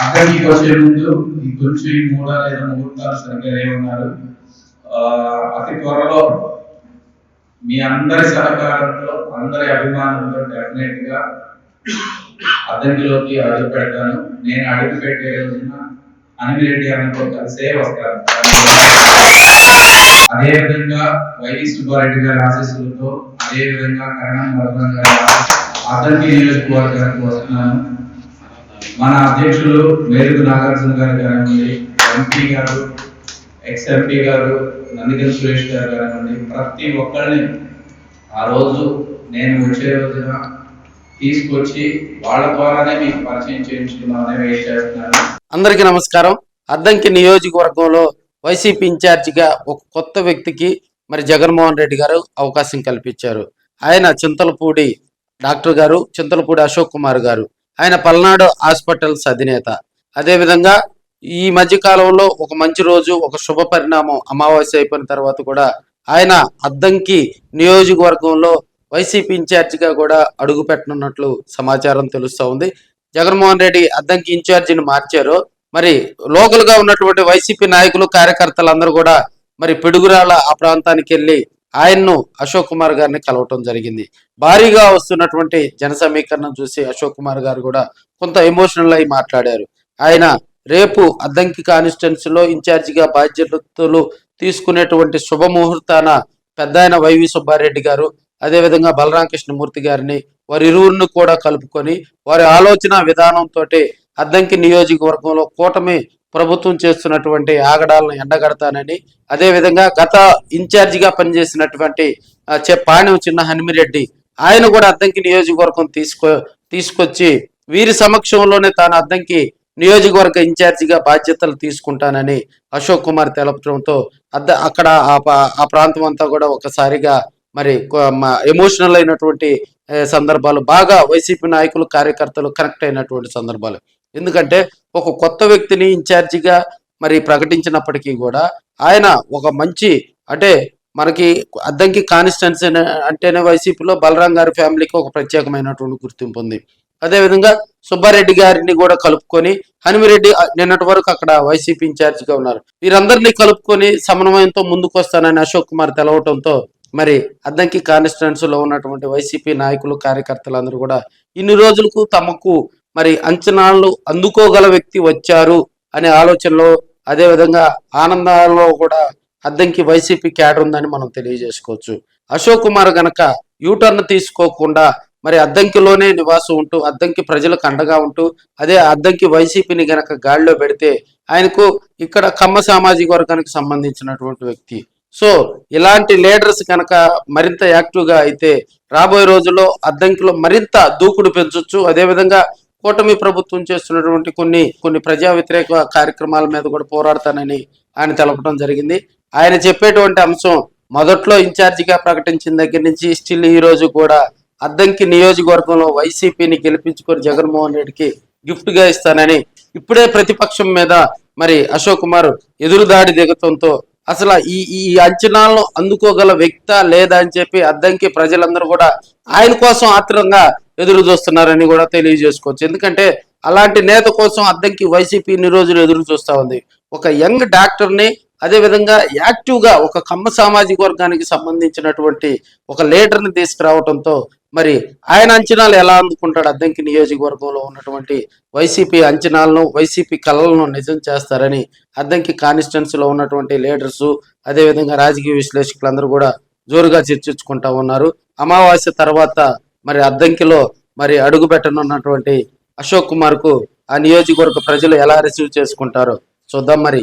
అక్కడికి వచ్చే ముందు ఈ కొంచెం 3 లేదా ముహూర్తాలు సరిగ్గా ఏమన్నారు. అతి త్వరలో మీ అందరి సహకారంతో, అందరి అభిమానంతో డెఫినెట్ గా అద్దంకిలోకి అడుగు పెడతాను. నేను అడుగు పెట్టే రోజున అనిమిరెడ్డి అన్నతో కలిసే వస్తాను. అదేవిధంగా వైవి సుబ్బారెడ్డి గారి ఆశీస్సులతో, అదేవిధంగా కరణం బలరాం గారి అద్దంకి నియోజకవర్గానికి వస్తున్నాను. మన అధ్యక్షులు మేరుగు నాగార్జున గారు కానివ్వండి, ఎంపీ గారు, ఎక్స్-ఎంపీ గారు, నందిగల్ సురేష్ గారు కానివ్వండి, ప్రతి ఒక్కరిని ఆ రోజు నేను వచ్చే రోజున తీసుకొచ్చి వాళ్ళ ద్వారానే మీకు పరిచయం చేయించుకున్నామని వెయిట్ చేస్తున్నాను. అందరికీ నమస్కారం. అద్దంకి నియోజకవర్గంలో వైసీపీ ఇన్ఛార్జిగా ఒక కొత్త వ్యక్తికి మరి జగన్మోహన్ రెడ్డి గారు అవకాశం కల్పించారు. ఆయన చింతలపూడి డాక్టర్ గారు, చింతలపూడి అశోక్ కుమార్ గారు. ఆయన పల్నాడు హాస్పిటల్స్ అధినేత. అదేవిధంగా ఈ మధ్య కాలంలో ఒక మంచి రోజు, ఒక శుభ పరిణామం, అమావాస్య అయిపోయిన తర్వాత కూడా ఆయన అద్దంకి నియోజకవర్గంలో వైసీపీ ఇన్ఛార్జిగా కూడా అడుగు పెట్టనున్నట్లు సమాచారం తెలుస్తూ ఉంది. జగన్మోహన్ రెడ్డి అద్దంకి ఇన్ఛార్జిని మార్చారు. మరి లోకల్ గా ఉన్నటువంటి వైసీపీ నాయకులు, కార్యకర్తలు అందరూ కూడా మరి పిడుగురాల ఆ ప్రాంతానికి వెళ్ళి ఆయన్ను అశోక్ కుమార్ గారిని కలవటం జరిగింది. భారీగా వస్తున్నటువంటి జన సమీకరణం చూసి అశోక్ కుమార్ గారు కూడా కొంత ఎమోషనల్ అయి మాట్లాడారు. ఆయన రేపు అద్దంకి కాన్స్టిట్యున్సీలో ఇన్ఛార్జిగా బాధ్యతలు తీసుకునేటువంటి శుభముహూర్తాన పెద్ద ఆయన వైవి సుబ్బారెడ్డి గారు, అదేవిధంగా బలరాం కృష్ణమూర్తి గారిని, వారి ఇరువురిని కూడా కలుపుకొని వారి ఆలోచన విధానంతో అద్దంకి నియోజకవర్గంలో కూటమి ప్రభుత్వం చేస్తున్నటువంటి ఆగడాలను ఎండగడతానని, అదేవిధంగా గత ఇన్ఛార్జిగా పనిచేసినటువంటి పాణ్యం చిన్న హనుమిరెడ్డి ఆయన కూడా అద్దంకి నియోజకవర్గం తీసుకొచ్చి వీరి సమక్షంలోనే తాను అద్దంకి నియోజకవర్గ ఇన్ఛార్జిగా బాధ్యతలు తీసుకుంటానని అశోక్ కుమార్ తెలపడంతో అక్కడ ఆ ప్రాంతం అంతా కూడా ఒకసారిగా మరి ఎమోషనల్ అయినటువంటి సందర్భాలు, బాగా వైసీపీ నాయకులు, కార్యకర్తలు కనెక్ట్ అయినటువంటి సందర్భాలు. ఎందుకంటే ఒక కొత్త వ్యక్తిని ఇన్ఛార్జిగా మరి ప్రకటించినప్పటికీ కూడా ఆయన ఒక మంచి, అంటే మనకి అద్దంకి కాన్స్టిట్యున్సీ అంటేనే వైసీపీలో బలరాం గారి ఫ్యామిలీకి ఒక ప్రత్యేకమైనటువంటి గుర్తింపు ఉంది. అదేవిధంగా సుబ్బారెడ్డి గారిని కూడా కలుపుకొని, హనుమిరెడ్డి నిన్నటి వరకు అక్కడ వైసీపీ ఇన్ఛార్జిగా ఉన్నారు, వీరందరినీ కలుపుకొని సమన్వయంతో ముందుకు వస్తానని అశోక్ కుమార్ తెలవటంతో మరి అద్దంకి కాన్స్టిట్యున్సీలో ఉన్నటువంటి వైసీపీ నాయకులు, కార్యకర్తలందరూ కూడా ఇన్ని రోజులకు తమకు మరి అంచనాలు అందుకోగల వ్యక్తి వచ్చారు అనే ఆలోచనలో, అదేవిధంగా ఆనందాల్లో కూడా అద్దంకి వైసీపీ క్యాడర్ ఉందని మనం తెలియజేసుకోవచ్చు. అశోక్ కుమార్ గనక యూటర్న్ తీసుకోకుండా మరి అద్దంకిలోనే నివాసం ఉంటూ, అద్దంకి ప్రజలకు అండగా ఉంటూ, అదే అద్దంకి వైసీపీని గనక గాడిలో పెడితే ఆయనకు ఇక్కడ కమ్మ సామాజిక వర్గానికి సంబంధించినటువంటి వ్యక్తి. సో ఇలాంటి లీడర్స్ కనుక మరింత యాక్టివ్గా అయితే రాబోయే రోజుల్లో అద్దంకిలో మరింత దూకుడు పెంచొచ్చు. అదేవిధంగా కూటమి ప్రభుత్వం చేస్తున్నటువంటి కొన్ని ప్రజా వ్యతిరేక కార్యక్రమాల మీద కూడా పోరాడతానని ఆయన తెలపడం జరిగింది. ఆయన చెప్పేటువంటి అంశం మొదట్లో ఇన్ఛార్జిగా ప్రకటించిన దగ్గర నుంచి స్టిల్ ఈ రోజు కూడా అద్దంకి నియోజకవర్గంలో వైసీపీని గెలిపించుకొని జగన్మోహన్ రెడ్డికి గిఫ్ట్ గా ఇస్తానని ఇప్పుడే ప్రతిపక్షం మీద మరి అశోక్ కుమార్ ఎదురుదాడి దిగతంతో అసలు ఈ అంచనాలను అందుకోగల వ్యక్తా లేదా అని చెప్పి అద్దంకి ప్రజలందరూ కూడా ఆయన కోసం ఆత్రంగా ఎదురు చూస్తున్నారని కూడా తెలియజేసుకోవచ్చు. ఎందుకంటే అలాంటి నేత కోసం అద్దంకి వైసీపీ ఇన్ని రోజులు ఎదురు చూస్తూ ఉంది. ఒక యంగ్ డాక్టర్ని, అదేవిధంగా యాక్టివ్గా ఒక కమ్మ సామాజిక వర్గానికి సంబంధించినటువంటి ఒక లీడర్ని తీసుకురావడంతో మరి ఆయన అంచనాలు ఎలా అందుకుంటాడు, అద్దంకి నియోజకవర్గంలో ఉన్నటువంటి వైసీపీ అంచనాలను, వైసీపీ కళలను నిజం చేస్తారని అద్దంకి కాన్స్టిట్యున్సీలో ఉన్నటువంటి లీడర్స్, అదేవిధంగా రాజకీయ విశ్లేషకులందరూ కూడా జోరుగా చర్చించుకుంటా ఉన్నారు. అమావాస్య తర్వాత మరి అద్దంకిలో మరి అడుగు పెట్టనున్నటువంటి అశోక్ కుమార్ కు ఆ నియోజకవర్గ ప్రజలు ఎలా రిసీవ్ చేసుకుంటారో చూద్దాం మరి.